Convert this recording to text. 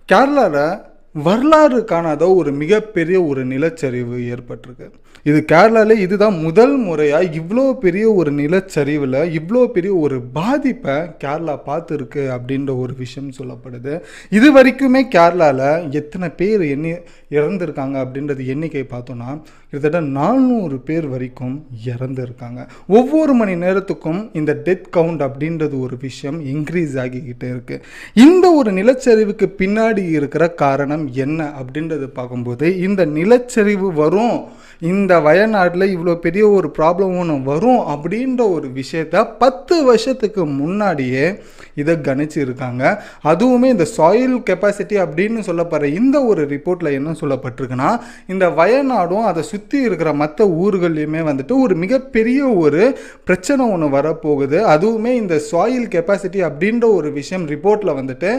கேரளாவில் வரலாறு காணாத ஒரு மிகப்பெரிய ஒரு நிலச்சரிவு ஏற்பட்டிருக்கு. இது கேரளாவில் இதுதான் முதல் முறையாக இவ்வளோ பெரிய ஒரு நிலச்சரிவில் இவ்வளோ பெரிய ஒரு பாதிப்பை கேரளா பார்த்துருக்கு அப்படின்ற ஒரு விஷயம் சொல்லப்படுது. இது வரைக்குமே கேரளாவில் எத்தனை பேர் இறந்துருக்காங்க அப்படின்றது எண்ணிக்கை பார்த்தோன்னா கிட்டத்தட்ட 400 பேர் வரைக்கும் இறந்துருக்காங்க. ஒவ்வொரு மணி நேரத்துக்கும் இந்த டெத் கவுண்ட் அப்படின்றது ஒரு விஷயம் இன்க்ரீஸ் ஆகிக்கிட்டே இருக்குது. இந்த ஒரு நிலச்சரிவுக்கு பின்னாடி இருக்கிற காரணம் என்ன அப்படின்றது பார்க்கும்போது, இந்த நிலச்சரிவு வரும், இந்த வயநாட்டில் இவ்வளோ பெரிய ஒரு ப்ராப்ளம் ஒன்று வரும் அப்படின்ற ஒரு விஷயத்த 10 வருஷத்துக்கு முன்னாடியே இதை கணிச்சிருக்காங்க. அதுவுமே இந்த சாயில் கெப்பாசிட்டி அப்படின்னு சொல்லப்படுற இந்த ஒரு ரிப்போர்ட்டில் என்ன சொல்லப்பட்டிருக்குன்னா, இந்த வயநாடும் அதை சுற்றி இருக்கிற மற்ற ஊர்கள்லையுமே வந்துட்டு ஒரு மிகப்பெரிய ஒரு பிரச்சனை ஒன்று வரப்போகுது. அதுவுமே இந்த சாயில் கெப்பாசிட்டி அப்படின்ற ஒரு விஷயம் ரிப்போர்ட்டில் வந்துட்டு